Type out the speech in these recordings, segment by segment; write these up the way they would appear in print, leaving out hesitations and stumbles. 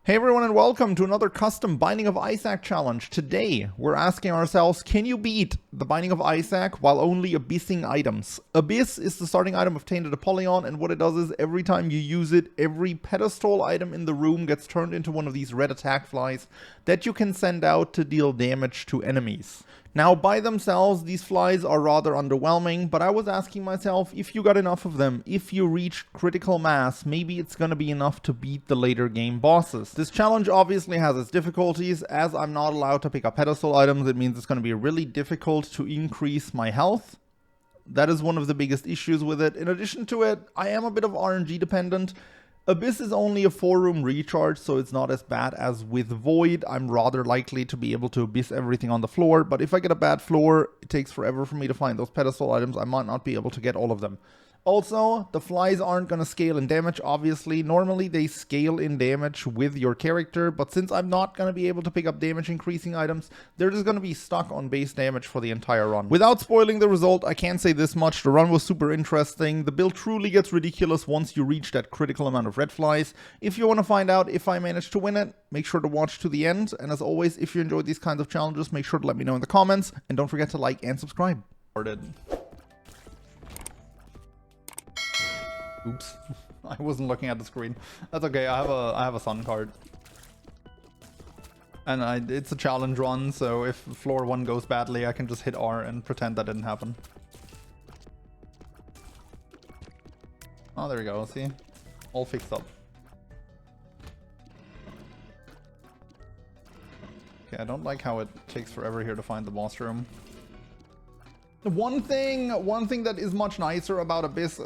Hey everyone and welcome to another custom Binding of Isaac challenge. Today we're asking ourselves, can you beat the Binding of Isaac while only abyssing items? Abyss is the starting item of Tainted Apollyon, and what it does is every time you use it, every pedestal item in the room gets turned into one of these red attack flies that you can send out to deal damage to enemies. Now, by themselves, these flies are rather underwhelming, but I was asking myself, if you got enough of them, if you reach critical mass, maybe it's gonna be enough to beat the later game bosses. This challenge obviously has its difficulties. As I'm not allowed to pick up pedestal items, it means it's gonna be really difficult to increase my health. That is one of the biggest issues with it. In addition to it, I am a bit of RNG dependent. Abyss is only a 4-room recharge, so it's not as bad as with Void. I'm rather likely to be able to abyss everything on the floor, but if I get a bad floor, it takes forever for me to find those pedestal items. I might not be able to get all of them. Also, the flies aren't going to scale in damage, obviously. Normally, they scale in damage with your character, but since I'm not going to be able to pick up damage increasing items, they're just going to be stuck on base damage for the entire run. Without spoiling the result, I can say this much. The run was super interesting. The build truly gets ridiculous once you reach that critical amount of red flies. If you want to find out if I managed to win it, make sure to watch to the end. And as always, if you enjoyed these kinds of challenges, make sure to let me know in the comments. And don't forget to like and subscribe. Oops, I wasn't looking at the screen. That's okay. I have a sun card, and it's a challenge run. So if floor 1 goes badly, I can just hit R and pretend that didn't happen. Oh, there we go. See, all fixed up. Okay, I don't like how it takes forever here to find the boss room. One thing that is much nicer about Abyss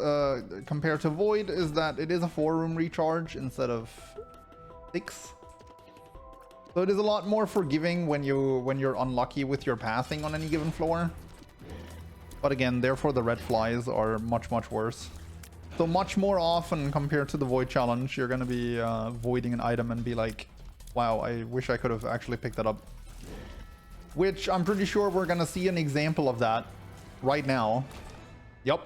compared to Void is that it is a 4-room recharge instead of 6. So it is a lot more forgiving when you're unlucky with your passing on any given floor. But again, therefore the red flies are much worse. So much more often compared to the Void challenge, you're gonna be voiding an item and be like, wow, I wish I could have actually picked that up. Which I'm pretty sure we're gonna see an example of that right now. Yep.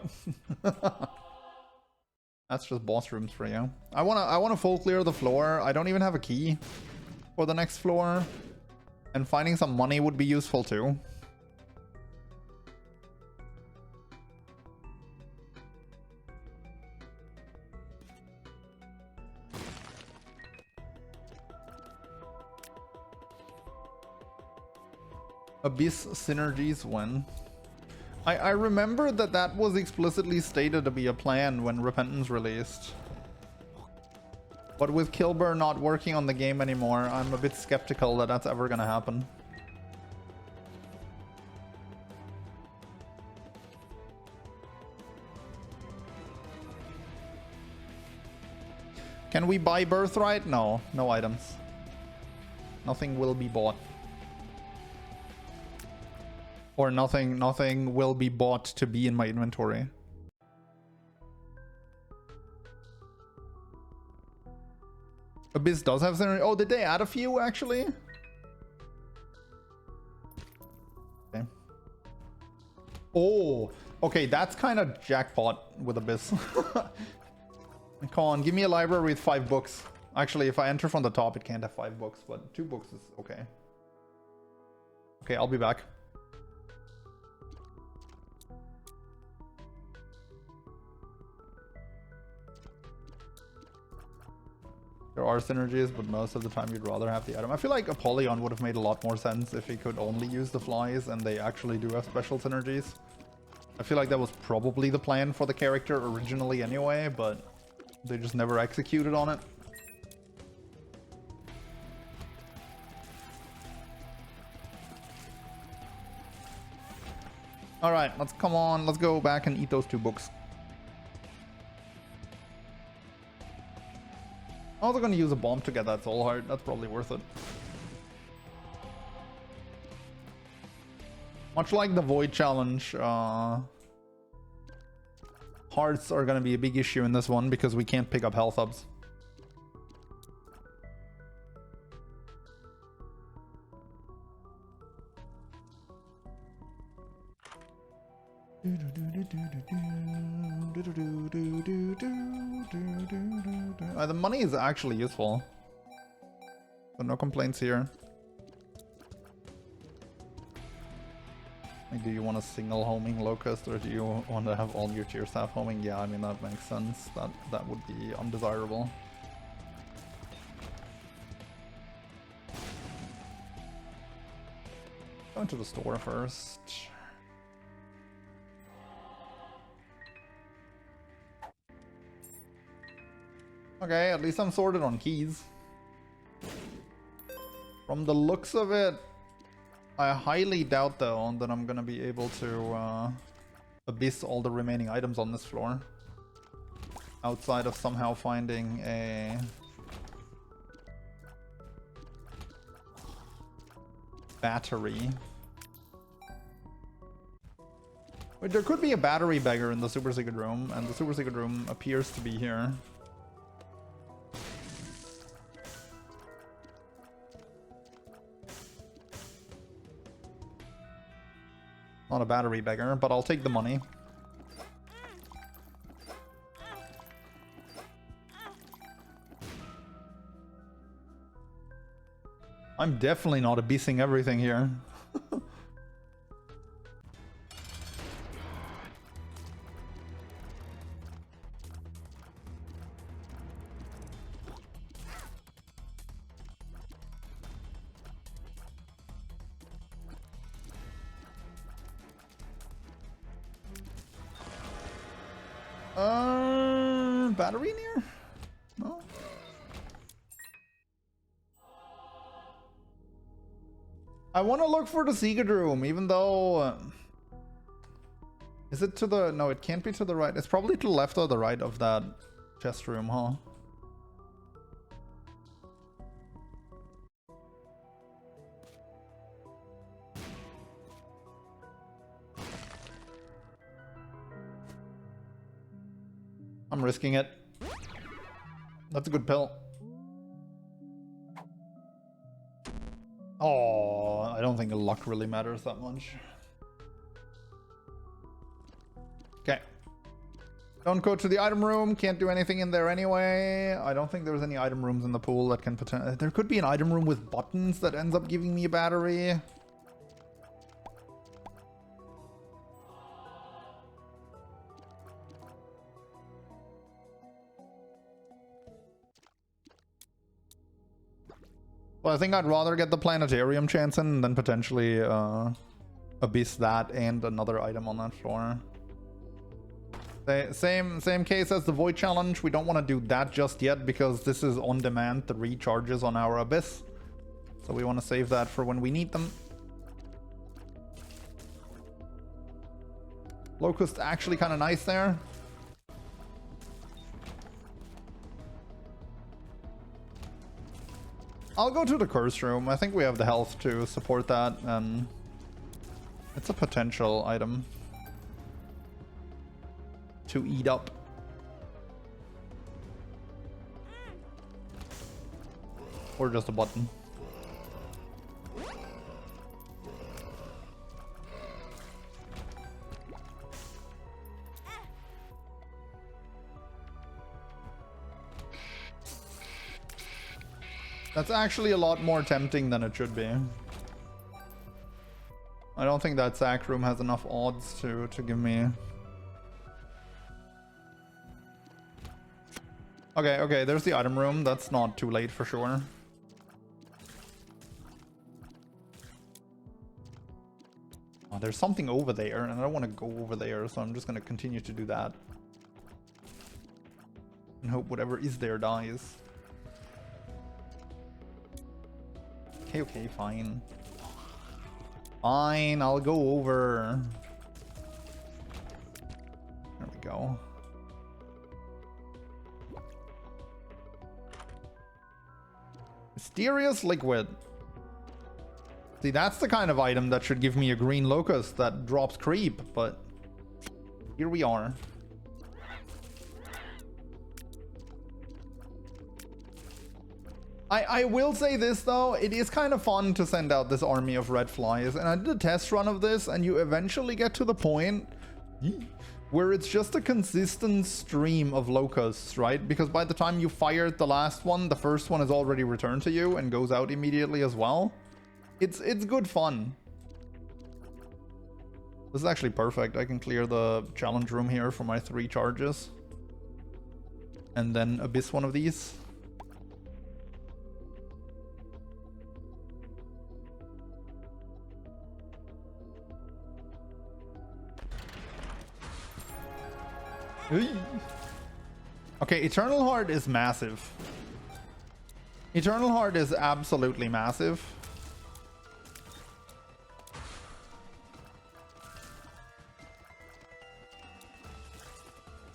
That's just boss rooms for you. I wanna full clear the floor. I don't even have a key for the next floor, and finding some money would be useful too. Abyss synergies when I remember that was explicitly stated to be a plan when Repentance released. But with Kilburn not working on the game anymore, I'm a bit skeptical that that's ever gonna happen. Can we buy Birthright? No, no items. Nothing will be bought. Or nothing will be bought to be in my inventory. Abyss does have synergy. Oh, did they add a few actually? Okay. Oh, okay, that's kind of jackpot with Abyss. Come on, give me a library with 5 books. Actually, if I enter from the top, it can't have 5 books, but 2 books is okay. Okay, I'll be back. There are synergies, but most of the time you'd rather have the item. I feel like Apollyon would have made a lot more sense if he could only use the flies, and they actually do have special synergies. I feel like that was probably the plan for the character originally anyway, but they just never executed on it. Alright, let's go back and eat those 2 books. I'm also gonna use a bomb to get that soul heart. That's probably worth it. Much like the Void challenge, hearts are gonna be a big issue in this one because we can't pick up health ups. The money is actually useful. So no complaints here. Like, do you want a single homing locust, or do you want to have all your tier staff homing? Yeah, I mean, that makes sense. That would be undesirable. Going to the store first. Okay, at least I'm sorted on keys. From the looks of it, I highly doubt though that I'm gonna be able to abyss all the remaining items on this floor. Outside of somehow finding a battery. Wait, there could be a battery beggar in the super secret room, and the super secret room appears to be here. Not a battery beggar, but I'll take the money. I'm definitely not abyssing everything here. Battery near? No. I want to look for the secret room, even though... is it to the... no, it can't be to the right. It's probably to the left or the right of that chest room, huh? I'm risking it. That's a good pill. Oh, I don't think luck really matters that much. Okay. Don't go to the item room. Can't do anything in there anyway. I don't think there's any item rooms in the pool that can potentially... there could be an item room with buttons that ends up giving me a battery. Well, I think I'd rather get the planetarium chance in than potentially abyss that and another item on that floor. Same case as the void challenge. We don't want to do that just yet because this is on demand, the recharges on our abyss. So we want to save that for when we need them. Locust actually kind of nice there. I'll go to the curse room. I think we have the health to support that, and it's a potential item to eat up. Or just a button. That's actually a lot more tempting than it should be. I don't think that sack room has enough odds to give me... Okay, there's the item room. That's not too late for sure. Oh, there's something over there, and I don't want to go over there, so I'm just going to continue to do that. And hope whatever is there dies. Okay, fine. Fine, I'll go over. There we go. Mysterious liquid. See, that's the kind of item that should give me a green locust that drops creep, but here we are. I will say this though, it is kind of fun to send out this army of red flies, and I did a test run of this, and you eventually get to the point where it's just a consistent stream of locusts, right? Because by the time you fired the last one, the first one is already returned to you and goes out immediately as well. It's good fun. This is actually perfect. I can clear the challenge room here for my 3 charges. And then abyss one of these. Okay, Eternal Heart is massive. Eternal Heart is absolutely massive.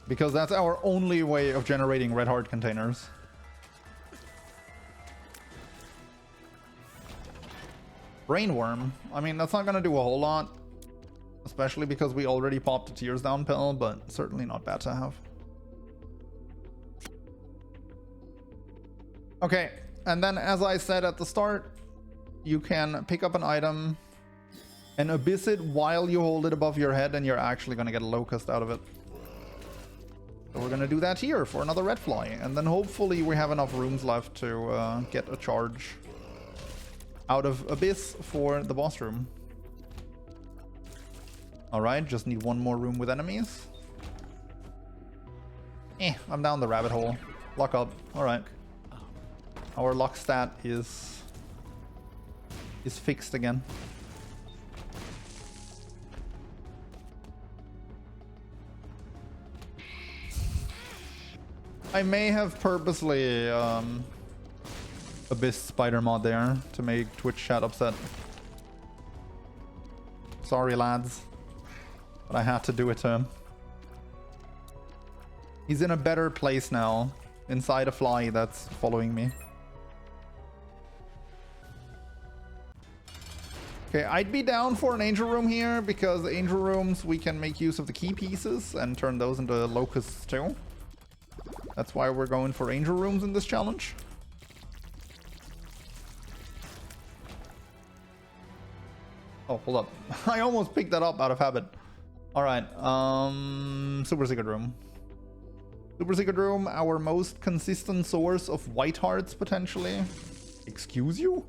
Because that's our only way of generating red heart containers. Brainworm. I mean, that's not going to do a whole lot. Especially because we already popped a tears down pill, but certainly not bad to have. Okay, and then as I said at the start, you can pick up an item and abyss it while you hold it above your head, and you're actually going to get a locust out of it. So we're going to do that here for another red fly, and then hopefully we have enough rooms left to get a charge out of abyss for the boss room. Alright, just need one more room with enemies. I'm down the rabbit hole. Lock up. Alright. Our lock stat is fixed again. I may have purposely abyss spider mod there to make Twitch chat upset. Sorry lads. But I had to do it to him. He's in a better place now. Inside a fly that's following me. Okay, I'd be down for an angel room here, because angel rooms, we can make use of the key pieces and turn those into locusts too. That's why we're going for angel rooms in this challenge. Oh, hold up. I almost picked that up out of habit. Alright, Super Secret Room. Super Secret Room, our most consistent source of white hearts, potentially. Excuse you?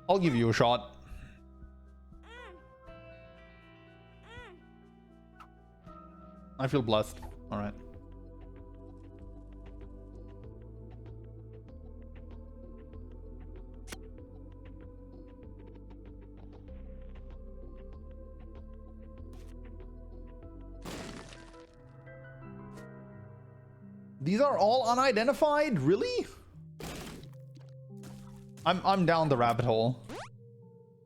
I'll give you a shot. I feel blessed. Alright. These are all unidentified? Really? I'm down the rabbit hole.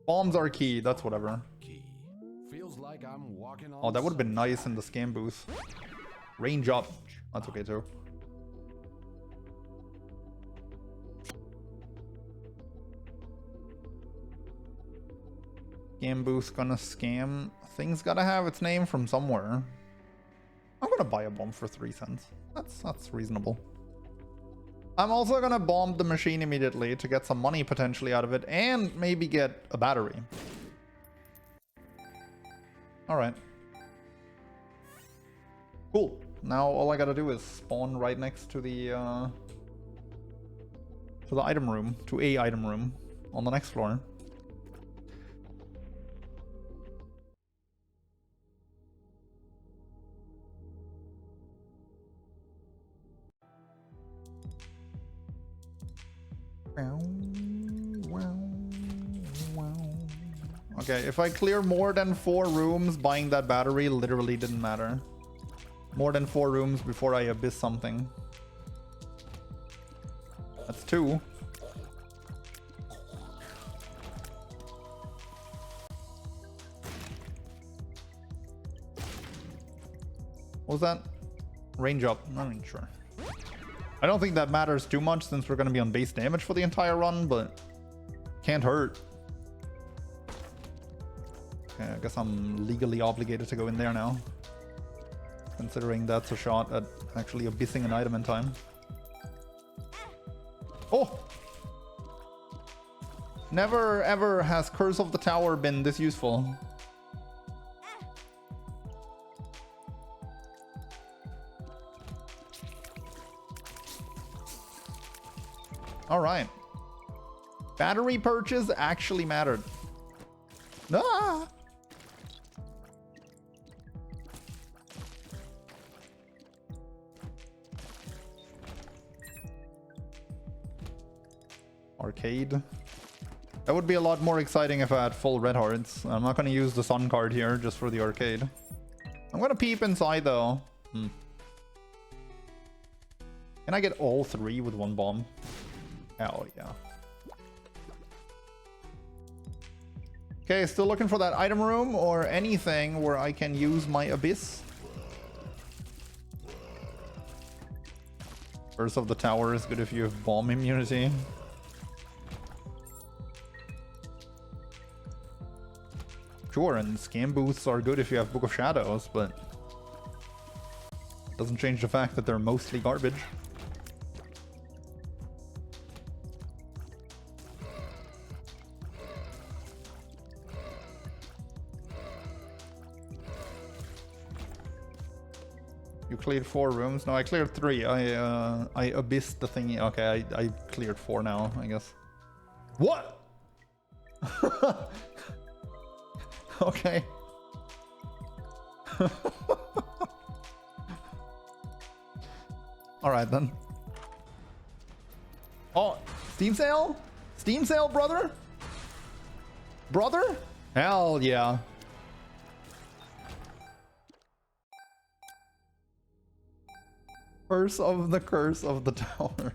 Bombs are key, that's whatever. Feels like I'm walking on Oh, that would have been nice in the scam booth. Range up. That's okay too. Scam booth gonna scam. Thing's gotta have its name from somewhere. I'm gonna buy a bomb for 3 cents. That's reasonable. I'm also gonna bomb the machine immediately to get some money potentially out of it, and maybe get a battery. Alright. Cool. Now all I gotta do is spawn right next to the item room, to a item room on the next floor. Okay, if I clear more than 4 rooms, buying that battery literally didn't matter. More than 4 rooms before I abyss something. That's 2. What was that? Range up. Not even sure. I don't think that matters too much since we're going to be on base damage for the entire run, but can't hurt. Okay, I guess I'm legally obligated to go in there now, considering that's a shot at actually abyssing an item in time. Oh! Never ever has Curse of the Tower been this useful. Alright. Battery purchase actually mattered. Ah! Arcade. That would be a lot more exciting if I had full red hearts. I'm not going to use the sun card here just for the arcade. I'm going to peep inside though. Can I get all three with one bomb? Hell yeah. Okay, still looking for that item room or anything where I can use my abyss. Curse of the Tower is good if you have bomb immunity. Sure, and scam boosts are good if you have Book of Shadows, but doesn't change the fact that they're mostly garbage. You cleared 4 rooms? No, I cleared 3. I abyssed the thingy. Okay, I cleared 4 now, I guess. What? Okay. Alright then. Oh, Steam sale? Steam sale, brother? Brother? Hell yeah. Curse of the Tower.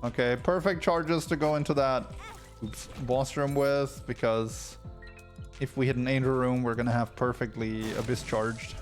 Okay, perfect charges to go into that boss room with, because if we hit an angel room, we're gonna have perfectly abyss charged.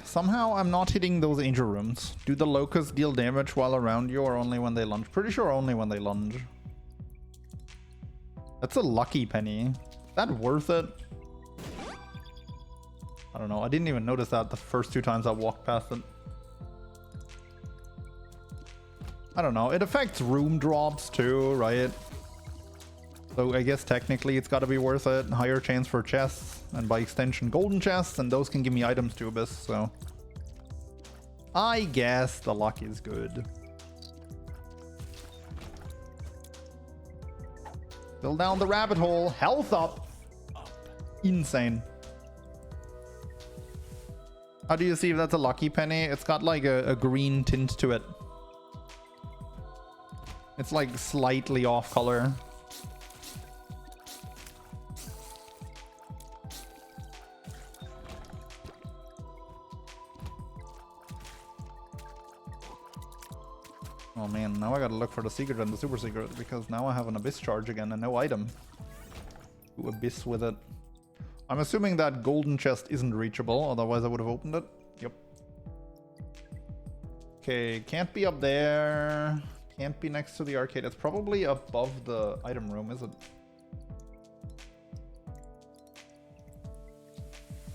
Somehow I'm not hitting those angel rooms. Do the locusts deal damage while around you or only when they lunge? Pretty sure only when they lunge. That's a lucky penny. Is that worth it? I don't know. I didn't even notice that the first 2 times I walked past it. I don't know. It affects room drops too, right? So I guess technically it's got to be worth it. Higher chance for chests, and by extension golden chests, and those can give me items to abyss, so I guess the luck is good. Fill down the rabbit hole. Health up. Insane. How do you see if that's a lucky penny? It's got like a green tint to it. It's like slightly off color. Oh man, now I gotta look for the secret and the super secret, because now I have an abyss charge again and no item to abyss with it. I'm assuming that golden chest isn't reachable, otherwise I would have opened it. Yep. Okay, can't be up there. Can't be next to the arcade. It's probably above the item room, is it?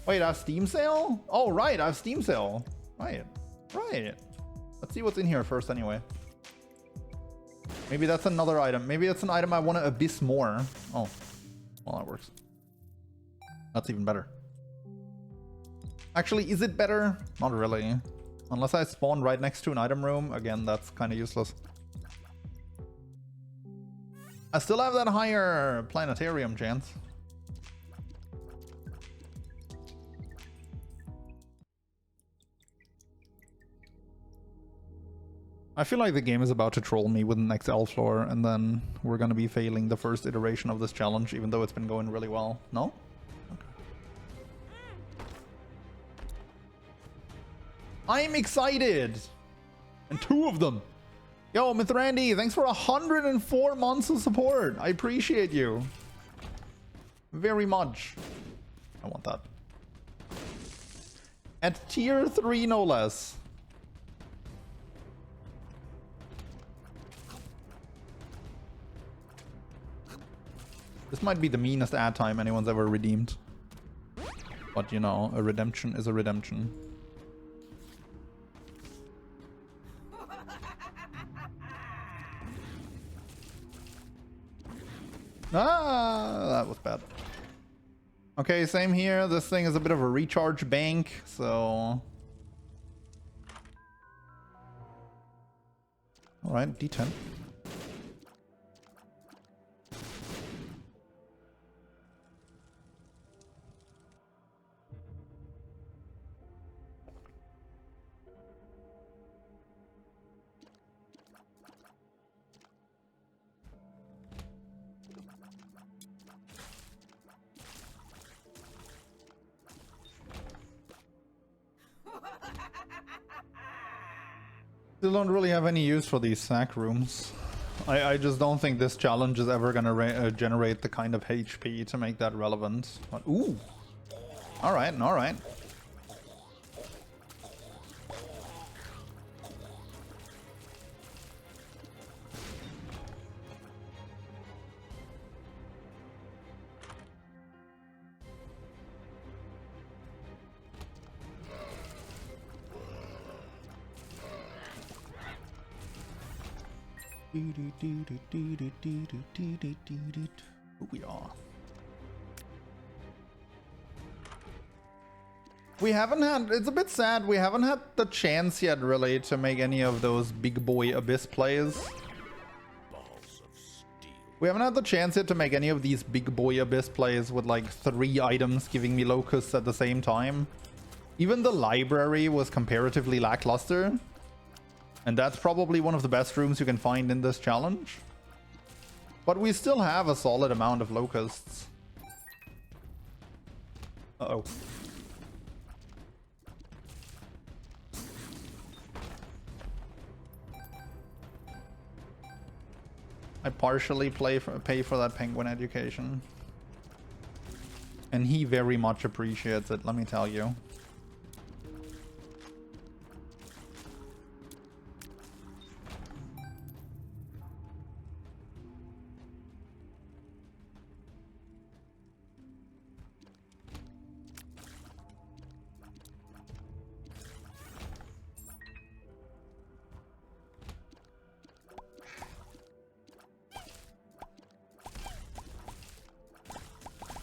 Wait, I have Steam sale? Oh, right, I have Steam sale. Right, right. Let's see what's in here first anyway. Maybe that's another item. Maybe that's an item I want to abyss more. Oh, well, that works. That's even better. Actually, is it better? Not really. Unless I spawn right next to an item room. Again, that's kind of useless. I still have that higher planetarium chance. I feel like the game is about to troll me with the next L floor, and then we're gonna be failing the first iteration of this challenge, even though it's been going really well. No? Okay. I'm excited! And 2 of them. Yo, Mithrandy, thanks for 104 months of support. I appreciate you very much. I want that. At tier 3, no less. This might be the meanest ad time anyone's ever redeemed. But you know, a redemption is a redemption. Ah, that was bad. Okay, same here. This thing is a bit of a recharge bank, so... Alright, D10. Still don't really have any use for these sack rooms. I just don't think this challenge is ever gonna generate the kind of HP to make that relevant. But, ooh! Alright, alright. We are. We haven't had, it's a bit sad, we haven't had the chance yet really to make any of those big boy Abyss plays. We haven't had the chance yet to make any of these big boy Abyss plays with like 3 items giving me locusts at the same time. Even the library was comparatively lackluster. And that's probably one of the best rooms you can find in this challenge. But we still have a solid amount of locusts. Uh-oh. I partially pay for that penguin education. And he very much appreciates it, let me tell you.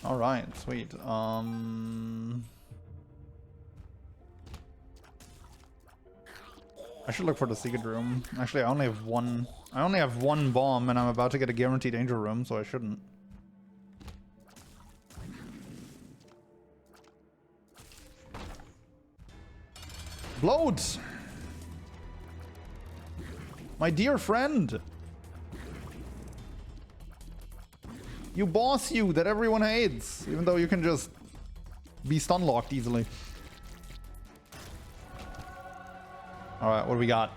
All right, sweet. I should look for the secret room. Actually, I only have one. I only have 1 bomb, and I'm about to get a guaranteed danger room, so I shouldn't. Bloat! My dear friend! You boss you that everyone hates, even though you can just be stun locked easily. Alright, what do we got?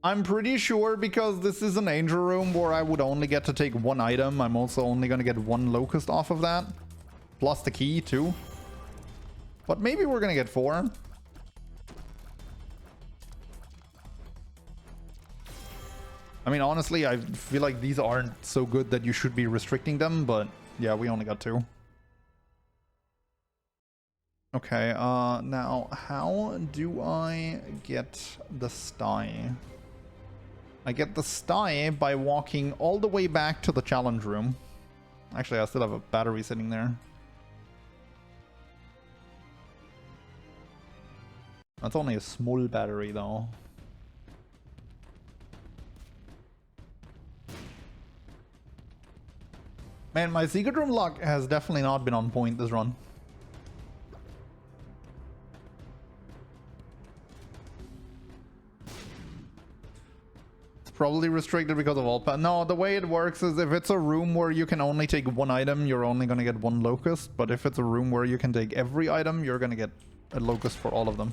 I'm pretty sure because this is an angel room where I would only get to take 1 item, I'm also only gonna get 1 locust off of that. Plus the key too. But maybe we're gonna get 4. I mean, honestly, I feel like these aren't so good that you should be restricting them, but yeah, we only got 2. Okay, now, how do I get the sty? I get the sty by walking all the way back to the challenge room. Actually, I still have a battery sitting there. That's only a small battery, though. Man, my secret room luck has definitely not been on point this run. It's probably restricted because of all no, the way it works is if it's a room where you can only take 1 item, you're only gonna get 1 locust. But if it's a room where you can take every item, you're gonna get a locust for all of them.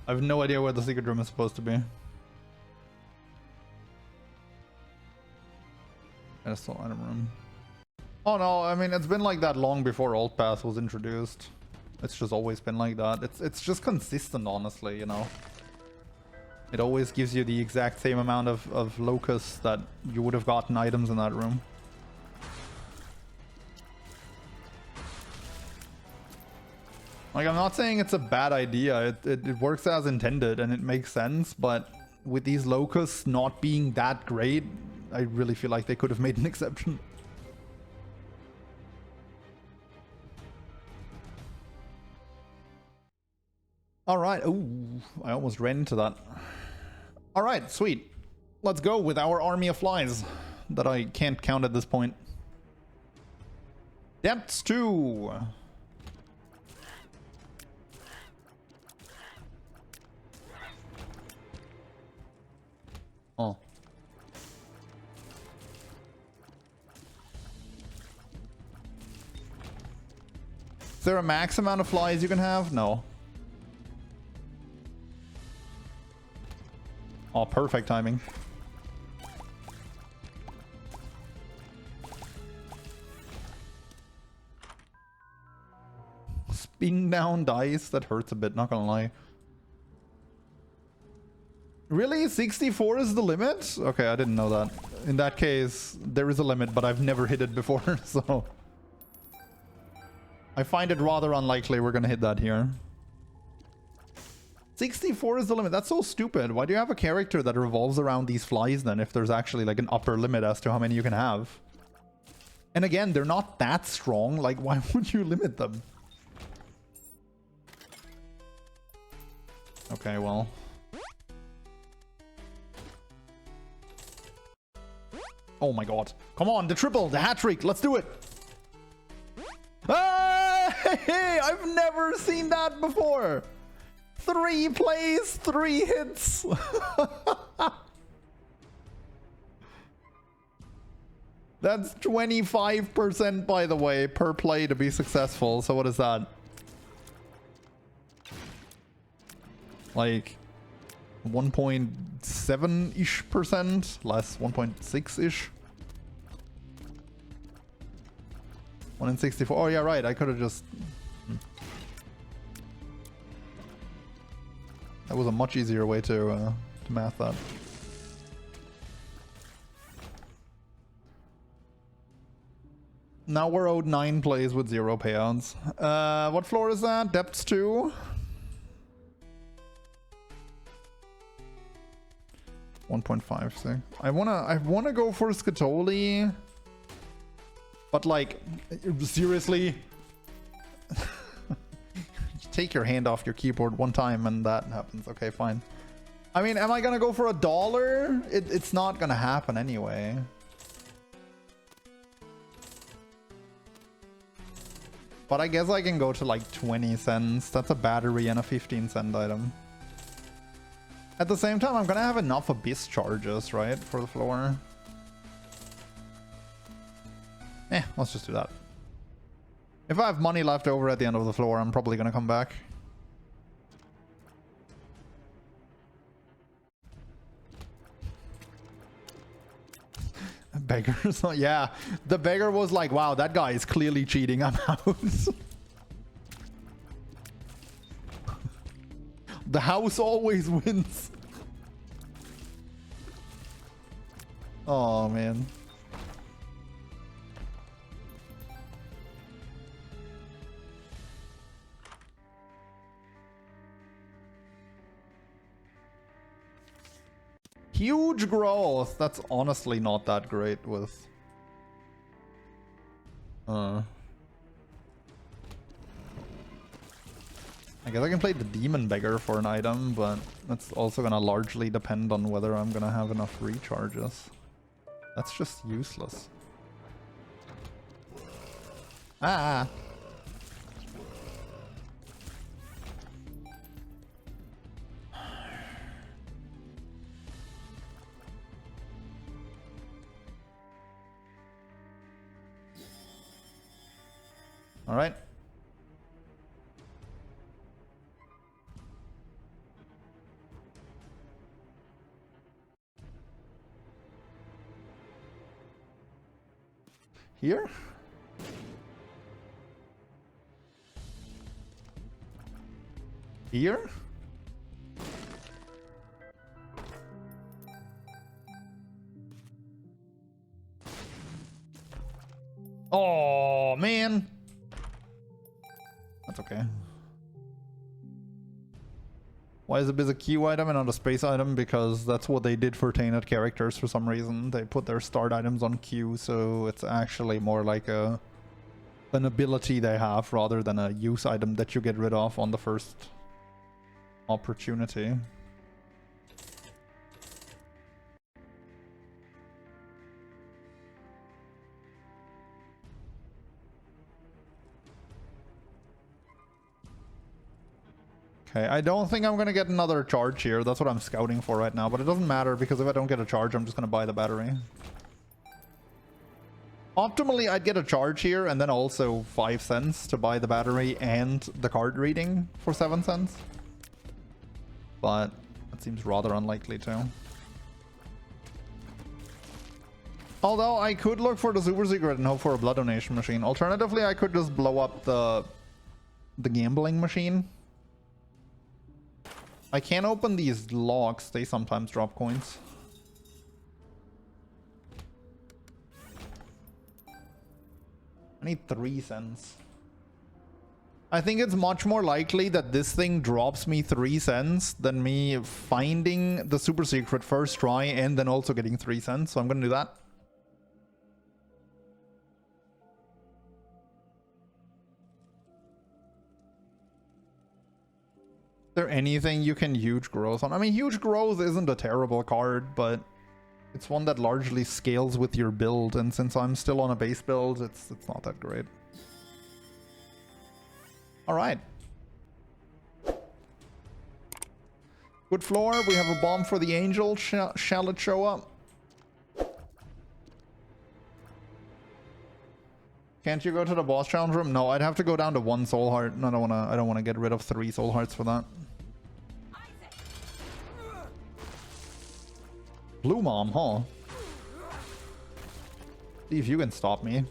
I have no idea where the secret room is supposed to be. Pedestal item room. Oh no, I mean, it's been like that long before Alt Path was introduced. It's just always been like that. It's just consistent, honestly, you know. It always gives you the exact same amount of locus that you would have gotten items in that room. Like, I'm not saying it's a bad idea. It works as intended and it makes sense, but with these locus not being that great, I really feel like they could have made an exception. Alright, ooh, I almost ran into that. Alright, sweet. Let's go with our army of flies that I can't count at this point. Depths 2. Oh. Is there a max amount of flies you can have? No. Oh, perfect timing. Spin down dice? That hurts a bit, not gonna lie. Really? 64 is the limit? Okay, I didn't know that. In that case, there is a limit, but I've never hit it before, so... I find it rather unlikely we're gonna hit that here. 64 is the limit. That's so stupid. Why do you have a character that revolves around these flies then, if there's actually like an upper limit as to how many you can have? And again, they're not that strong. Like, why would you limit them? Okay, well... Oh my god. Come on, the triple, the hat-trick, let's do it! Ah, hey, I've never seen that before! 3 plays, 3 hits! That's 25%, by the way, per play to be successful, so what is that? Like... 1.7-ish%? Less, 1.6-ish? 1 in 64. Oh, yeah, right. I could have just... That was a much easier way to math that. Now we're owed 9 plays with 0 payouts. What floor is that? Depths 2? 1.56. I wanna go for Scatoli, but like, seriously, take your hand off your keyboard one time and that happens. Okay, fine. I mean, am I gonna go for $1? It's not gonna happen anyway. But I guess I can go to like 20 cents. That's a battery and a 15-cent item. At the same time, I'm gonna have enough Abyss charges, right, for the floor. Let's just do that. If I have money left over at the end of the floor, I'm probably gonna come back. Beggars, yeah. The beggar was like, wow, that guy is clearly cheating. I'm out. The house always wins. Oh, man. Huge growth. That's honestly not that great with... I guess I can play the Demon Beggar for an item, but that's also gonna largely depend on whether I'm gonna have enough recharges. That's just useless. Ah! Alright. Here? Here? Oh, man. That's okay. Why is it a Q item and not a space item? Because that's what they did for tainted characters for some reason. They put their start items on Q, so it's actually more like an ability they have rather than a use item that you get rid of on the first opportunity. Okay, I don't think I'm gonna get another charge here. That's what I'm scouting for right now, but it doesn't matter because if I don't get a charge, I'm just gonna buy the battery. Optimally, I'd get a charge here and then also 5 cents to buy the battery and the card reading for 7 cents. But that seems rather unlikely too. Although I could look for the super secret and hope for a blood donation machine. Alternatively, I could just blow up the gambling machine. I can't open these locks. They sometimes drop coins. I need 3 cents. I think it's much more likely that this thing drops me 3 cents than me finding the super secret first try and then also getting 3 cents. So I'm gonna do that. Is there anything you can huge growth on? I mean, huge growth isn't a terrible card, but it's one that largely scales with your build, and since I'm still on a base build, it's not that great. All right. Good floor. We have a bomb for the angel. Shall it show up? Can't you go to the boss challenge room? No, I'd have to go down to 1 soul heart, and I don't wanna get rid of 3 soul hearts for that. Blue mom, huh? See if you can stop me.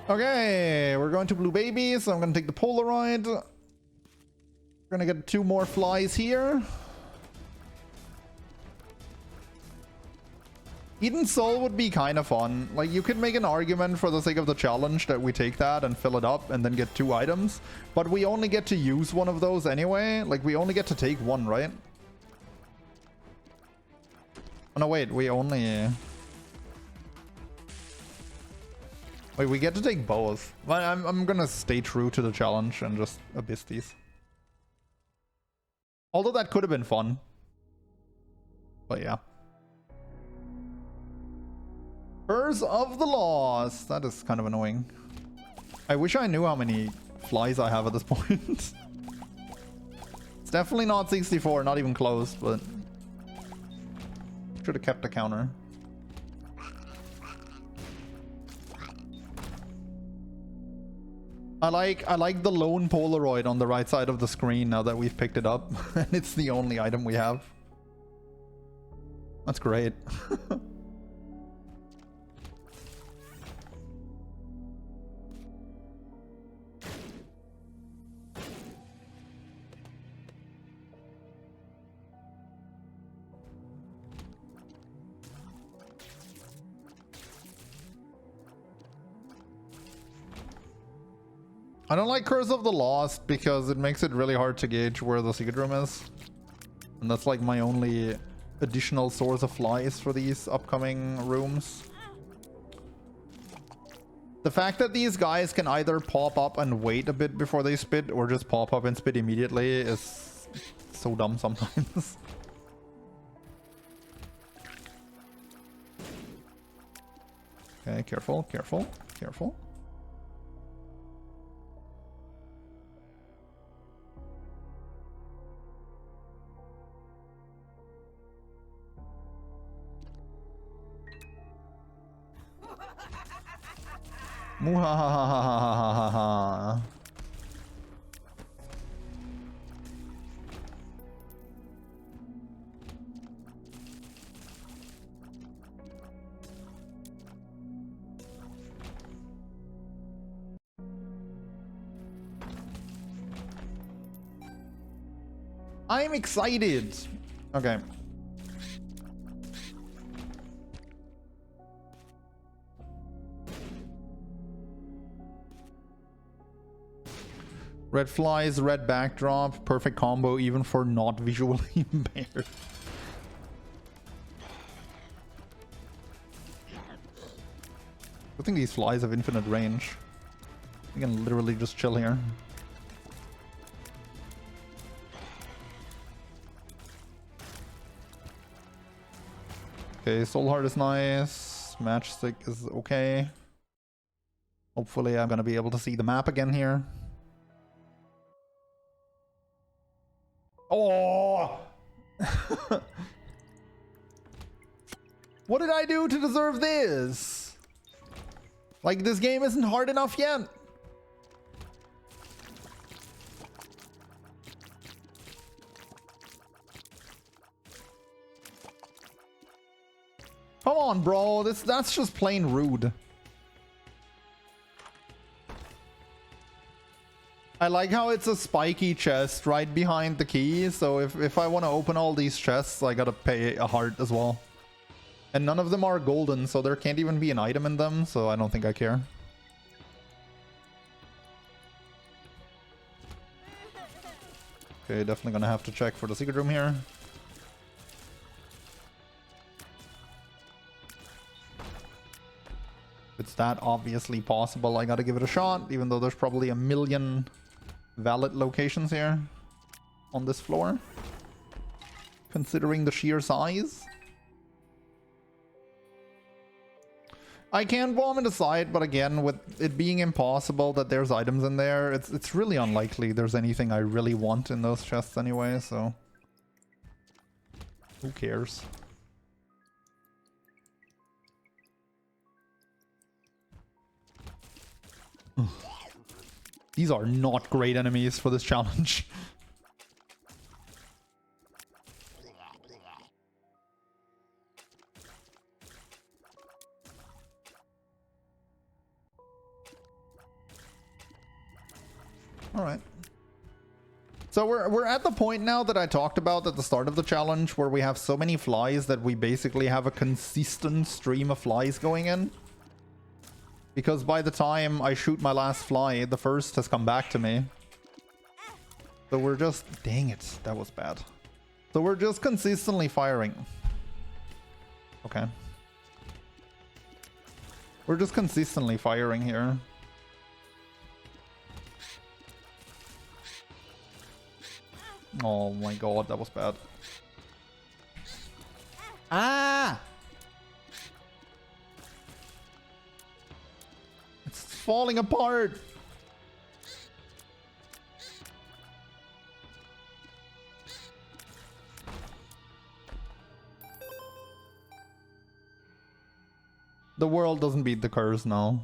Okay, we're going to blue baby, so I'm gonna take the Polaroid. We're gonna get 2 more flies here. Eden Soul would be kind of fun. Like, you could make an argument for the sake of the challenge that we take that and fill it up and then get 2 items. But we only get to use one of those anyway. Like, we only get to take 1, right? Oh, no, wait. We only... Wait, we get to take both. But I'm gonna stay true to the challenge and just abyss these. Although that could have been fun. But yeah. Curse of the Lost. That is kind of annoying. I wish I knew how many flies I have at this point. It's definitely not 64, not even close, but should have kept the counter. I like the lone Polaroid on the right side of the screen now that we've picked it up. And it's the only item we have. That's great. I don't like Curse of the Lost because it makes it really hard to gauge where the secret room is. And that's like my only additional source of flies for these upcoming rooms. The fact that these guys can either pop up and wait a bit before they spit or just pop up and spit immediately is so dumb sometimes. Okay, careful, careful, careful. Muhahahahahaha. I'm excited. Okay. Red flies, red backdrop, perfect combo even for not visually impaired. I think these flies have infinite range. We can literally just chill here. Okay, Soul Heart is nice. Matchstick is okay. Hopefully I'm gonna be able to see the map again here. Oh! What did I do to deserve this? Like, this game isn't hard enough yet. Come on, bro. That's just plain rude. I like how it's a spiky chest right behind the key, so if I want to open all these chests, I gotta pay a heart as well. And none of them are golden, so there can't even be an item in them, so I don't think I care. Okay, definitely gonna have to check for the secret room here. It's that obviously possible, I gotta give it a shot, even though there's probably a million valid locations here on this floor, considering the sheer size. I can bomb it aside, but again, with it being impossible that there's items in there, it's really unlikely there's anything I really want in those chests anyway, so who cares? These are not great enemies for this challenge. Alright. So we're at the point now that I talked about at the start of the challenge, where we have so many flies that we basically have a consistent stream of flies going in. Because by the time I shoot my last fly, the first has come back to me. So we're just... Dang it, that was bad. So we're just consistently firing. Okay. We're just consistently firing here. Oh my god, that was bad. Ah! It's falling apart! The world doesn't beat the curse now.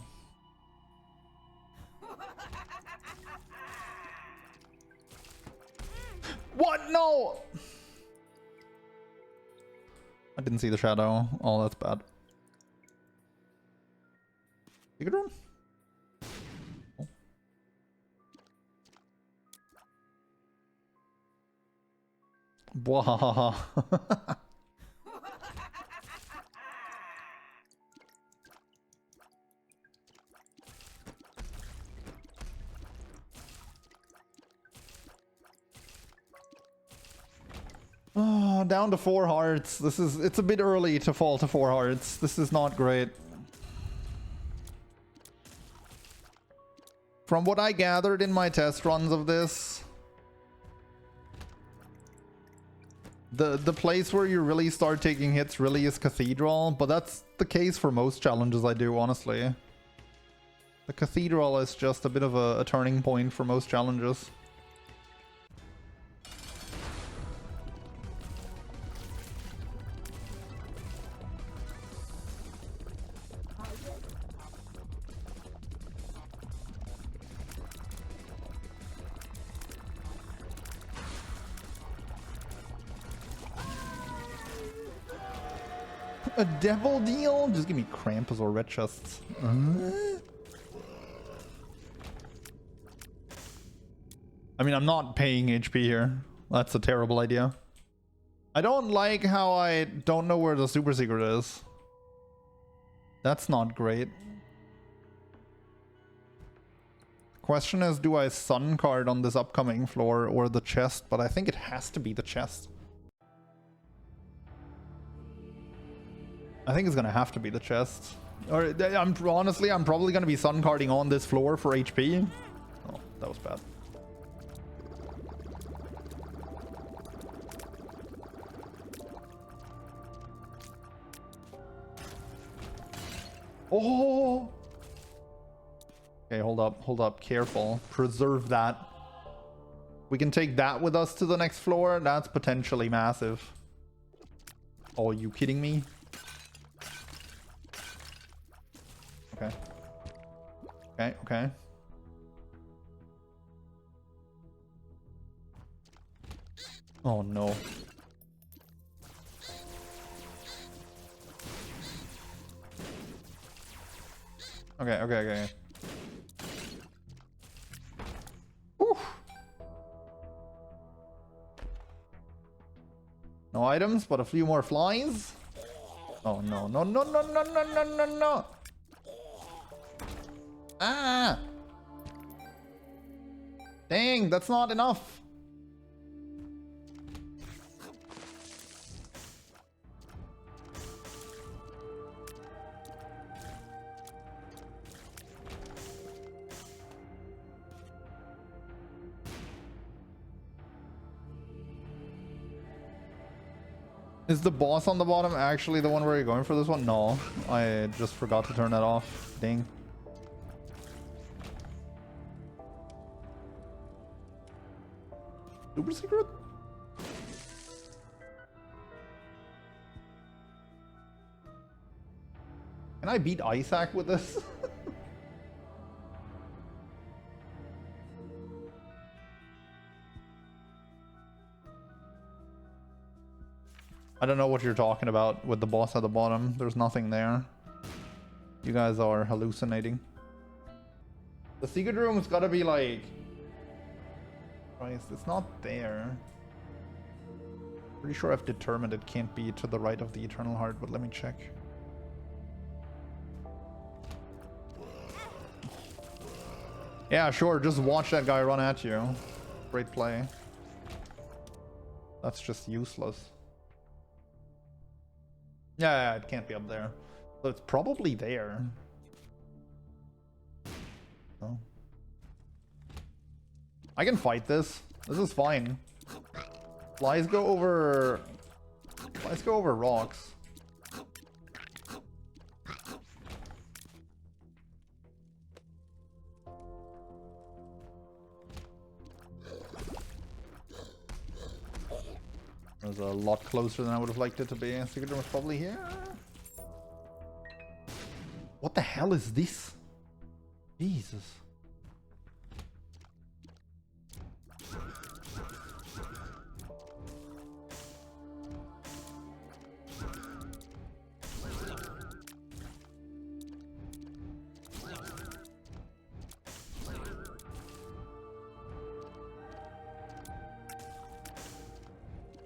What? No! I didn't see the shadow. Oh, that's bad. Secret room? Oh. Bwahaha. Oh, down to 4 hearts. It's a bit early to fall to 4 hearts. This is not great. From what I gathered in my test runs of this, the place where you really start taking hits really is Cathedral, but that's the case for most challenges I do, honestly. The Cathedral is just a bit of a turning point for most challenges. A devil deal? Just give me Krampus or red chests. I mean, I'm not paying HP here. That's a terrible idea. I don't like how I don't know where the super secret is. That's not great. Question is, do I sun card on this upcoming floor or the chest? But I think it has to be the chest. I think it's gonna have to be the chest. Or honestly, I'm probably gonna be sun carding on this floor for HP. Oh, that was bad. Oh! Okay, hold up, careful. Preserve that. We can take that with us to the next floor. That's potentially massive. Oh, are you kidding me? Okay. Okay, okay. Oh no. Okay, okay, okay. Whew. No items, but a few more flies. Oh no, no, no, no, no, no, no, no, no. Ah! Dang, that's not enough. Is the boss on the bottom actually the one where you're going for this one? No, I just forgot to turn that off. Dang. Super secret? Can I beat Isaac with this? I don't know what you're talking about with the boss at the bottom. There's nothing there. You guys are hallucinating. The secret room's gotta be like... Christ, it's not there. Pretty sure I've determined it can't be to the right of the Eternal Heart, but let me check. Yeah, sure, just watch that guy run at you. Great play. That's just useless. Yeah, it can't be up there. So it's probably there. Oh. I can fight this. This is fine. Flies go over rocks. It was a lot closer than I would have liked it to be. Secret room was probably here. What the hell is this? Jesus.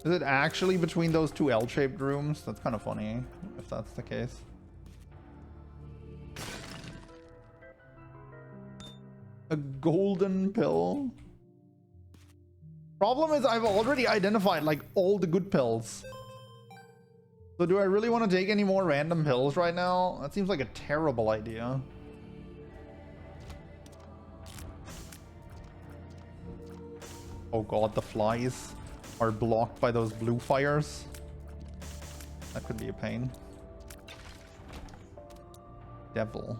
Is it actually between those two L-shaped rooms? That's kind of funny, if that's the case. A golden pill? Problem is, I've already identified, like, all the good pills. So do I really want to take any more random pills right now? That seems like a terrible idea. Oh god, the flies are blocked by those blue fires. That could be a pain. Devil.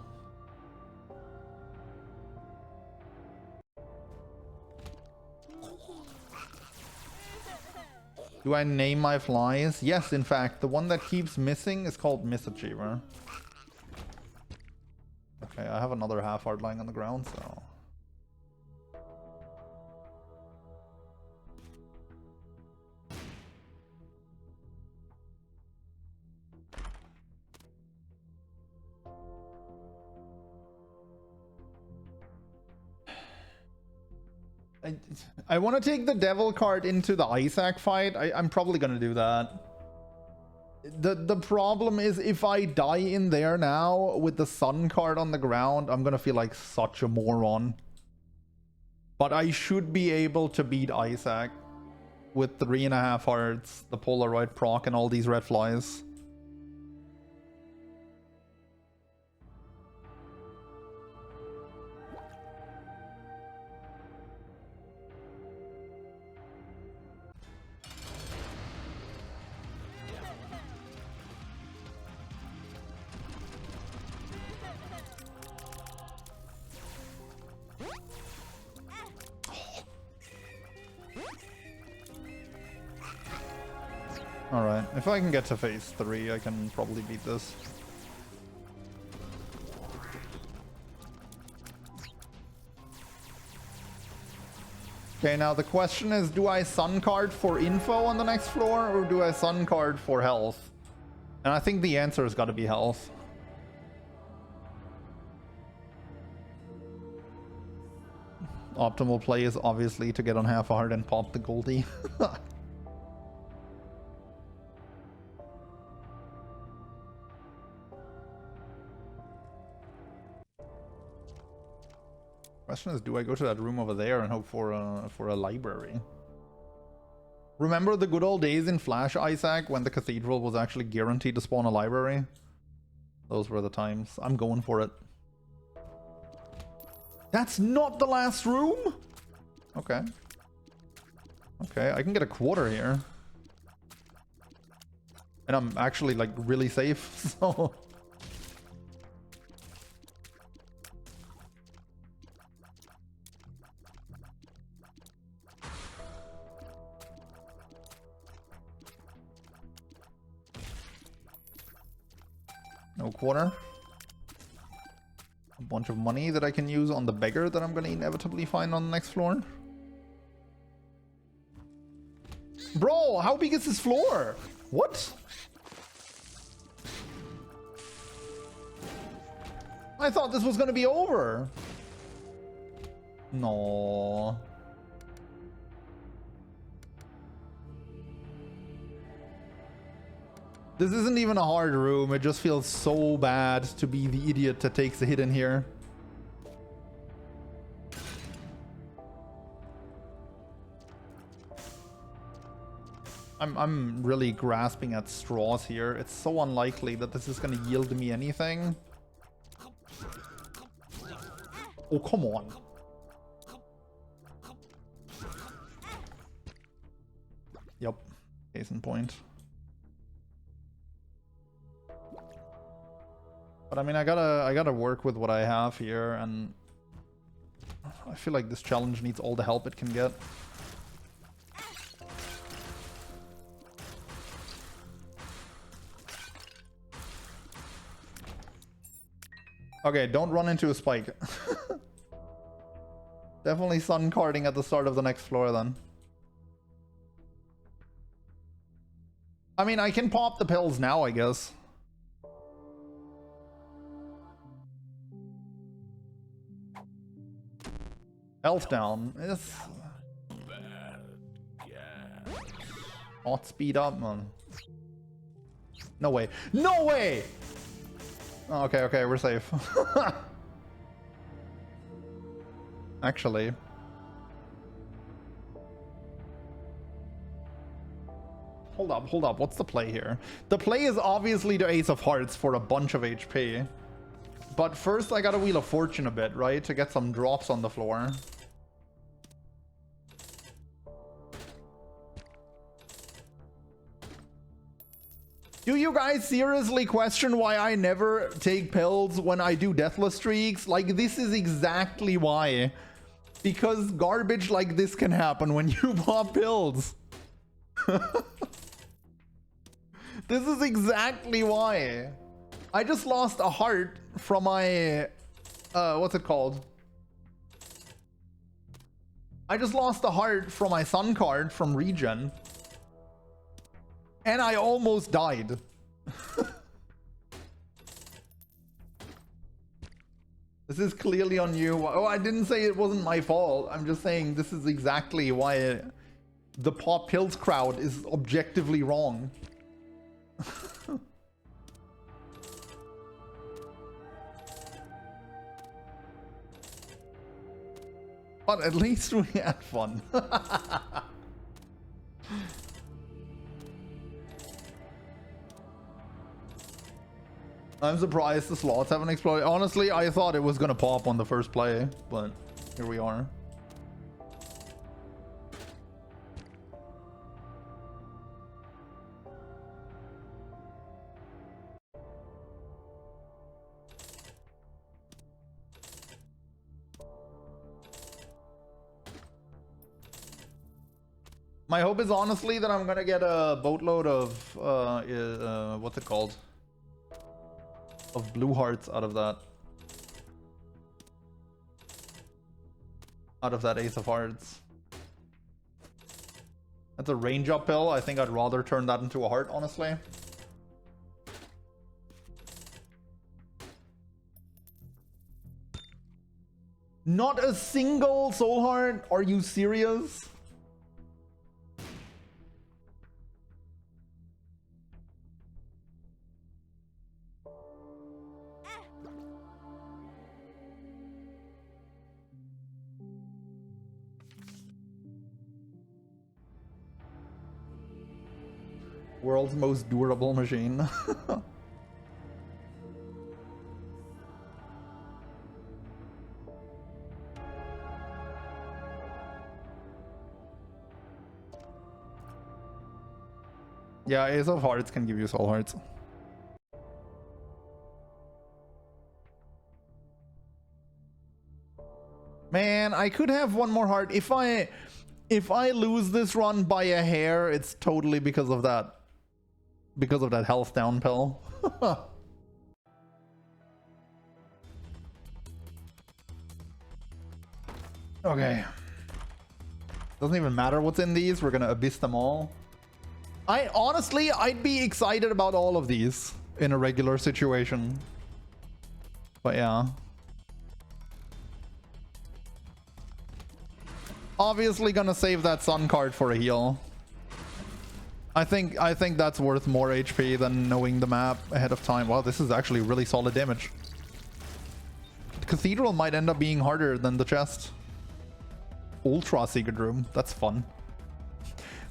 Do I name my flies? Yes, in fact. The one that keeps missing is called Misachiever. Okay, I have another half heart lying on the ground, so... I want to take the devil card into the Isaac fight. I'm probably going to do that. The problem is if I die in there now with the sun card on the ground, I'm going to feel like such a moron. But I should be able to beat Isaac with 3.5 hearts, the Polaroid proc, and all these red flies. Alright, if I can get to phase 3, I can probably beat this. Okay, now the question is, do I sun card for info on the next floor, or do I sun card for health? And I think the answer has got to be health. Optimal play is obviously to get on half a heart and pop the Goldie. Question is, do I go to that room over there and hope for a library? Remember the good old days in Flash, Isaac, when the cathedral was actually guaranteed to spawn a library? Those were the times. I'm going for it. That's not the last room? Okay. Okay, I can get a quarter here. And I'm actually, like, really safe, so... No quarter. A bunch of money that I can use on the beggar that I'm going to inevitably find on the next floor. Bro, how big is this floor? What? I thought this was going to be over. No. This isn't even a hard room. It just feels so bad to be the idiot that takes the hit in here. I'm really grasping at straws here. It's so unlikely that this is going to yield me anything. Oh, come on. Yep. Case in point. But I mean, I gotta work with what I have here, and I feel like this challenge needs all the help it can get. Okay, don't run into a spike. Definitely sun carding at the start of the next floor then. I mean, I can pop the pills now, I guess. Health down. It's not speed up, man. No way. No way! Oh, okay, okay, we're safe. Actually. Hold up, hold up. What's the play here? The play is obviously the Ace of Hearts for a bunch of HP. But first I gotta Wheel of Fortune a bit, right? To get some drops on the floor. Do you guys seriously question why I never take pills when I do deathless streaks? Like, this is exactly why. Because garbage like this can happen when you pop pills. This is exactly why. I just lost a heart from my... what's it called? I just lost a heart from my sun card from regen. And I almost died. This is clearly on you. Oh, I didn't say it wasn't my fault. I'm just saying this is exactly why the Pop Pills crowd is objectively wrong. But at least we had fun. I'm surprised the slots haven't exploded. Honestly, I thought it was gonna pop on the first play, but here we are. My hope is honestly that I'm gonna get a boatload of what's it called? Of blue hearts out of that. Out of that ace of hearts. That's a range up pill. I think I'd rather turn that into a heart, honestly. Not a single soul heart? Are you serious? World's most durable machine. Yeah, Ace of Hearts can give you soul hearts. Man, I could have one more heart. If I lose this run by a hair, it's totally because of that. Because of that health down pill. Okay. Doesn't even matter what's in these. We're gonna abyss them all. Honestly, I'd be excited about all of these in a regular situation. But yeah. Obviously gonna save that sun card for a heal. I think that's worth more HP than knowing the map ahead of time. Wow, this is actually really solid damage. The Cathedral might end up being harder than the chest. Ultra Secret Room. That's fun.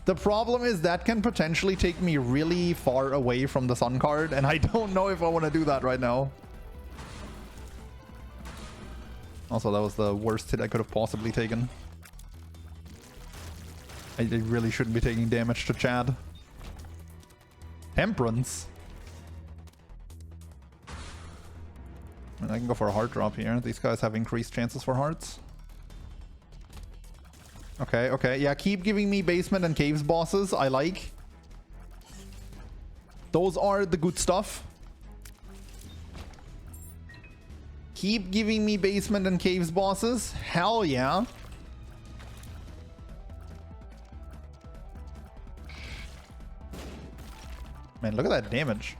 The problem is that can potentially take me really far away from the sun card, and I don't know if I want to do that right now. Also, that was the worst hit I could have possibly taken. I really shouldn't be taking damage to Chad. Temperance. And I can go for a heart drop here. These guys have increased chances for hearts. Okay, okay. Yeah, keep giving me basement and caves bosses. I like. Those are the good stuff. Keep giving me basement and caves bosses. Hell yeah. Man, look at that damage.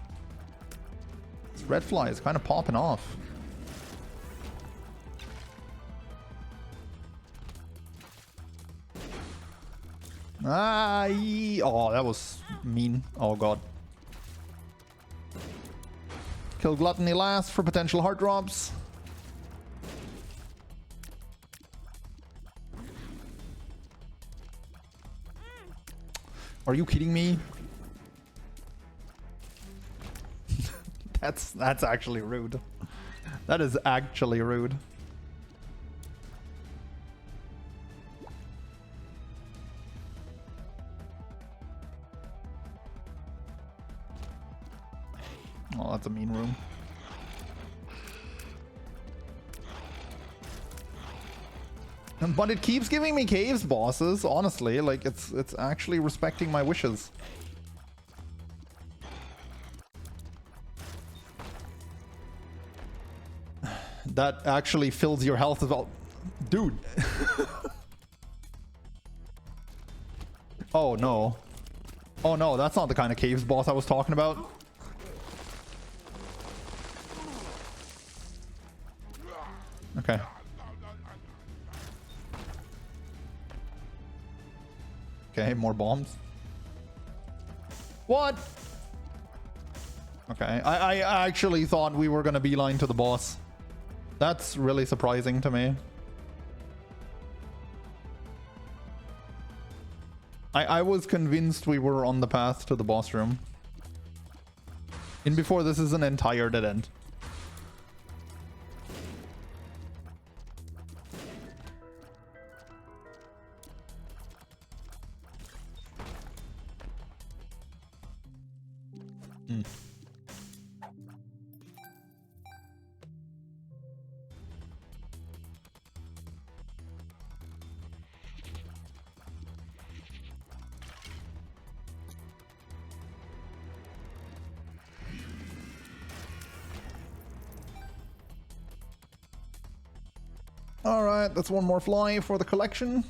This red fly is kind of popping off. Ah, oh, that was mean. Oh god. Kill Gluttony last for potential heart drops. Are you kidding me? That's actually rude. That is actually rude. Oh, that's a mean room. But it keeps giving me caves bosses, honestly. Like, it's actually respecting my wishes. That actually fills your health as well. Dude. Oh, no. Oh, no, that's not the kind of caves boss I was talking about. Okay. Okay, more bombs. What? Okay, I actually thought we were gonna beeline to the boss. That's really surprising to me. I was convinced we were on the path to the boss room. And before this is an entire dead end. Alright, that's one more fly for the collection.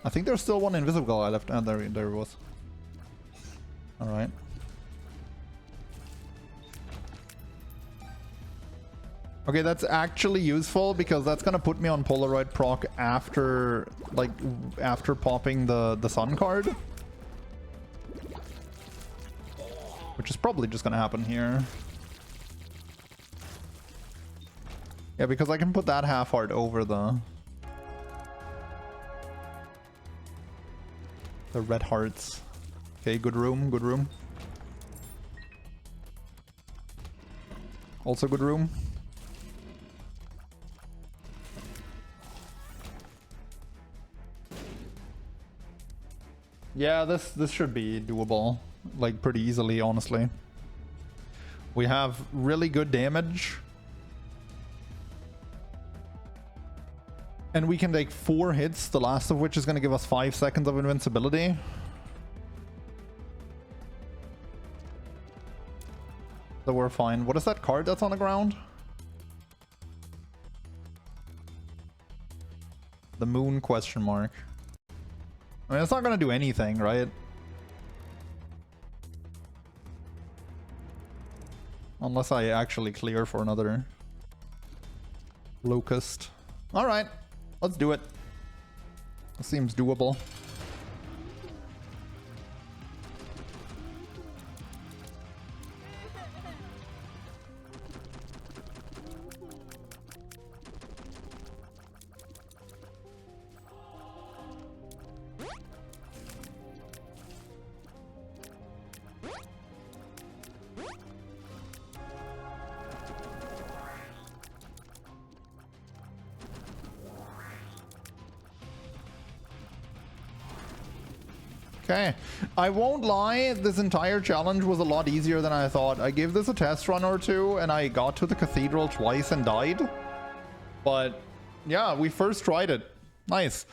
I think there's still one invisible guy left. Ah, there it was. Alright. Okay, that's actually useful because that's gonna put me on Polaroid proc after, like, after popping the sun card. Which is probably just gonna happen here. Yeah, because I can put that half heart over the red hearts. Okay, good room, good room. Also good room. Yeah, this should be doable. Like, pretty easily, honestly. We have really good damage. And we can take 4 hits, the last of which is going to give us 5 seconds of invincibility. So we're fine. What is that card that's on the ground? The moon question mark. I mean, it's not going to do anything, right? Unless I actually clear for another locust. Alright, let's do it. It seems doable. Okay, I won't lie, this entire challenge was a lot easier than I thought. I gave this a test run or two and I got to the cathedral twice and died. But yeah, we first tried it. Nice.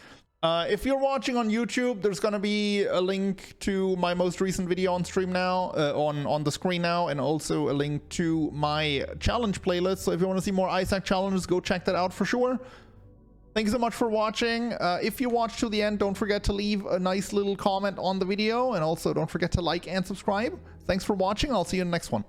If you're watching on YouTube, there's gonna be a link to my most recent video on stream now, on the screen now, and also a link to my challenge playlist. So if you want to see more Isaac challenges, go check that out for sure. Thank you so much for watching. If you watched to the end, don't forget to leave a nice little comment on the video, and also don't forget to like and subscribe. Thanks for watching. I'll see you in the next one.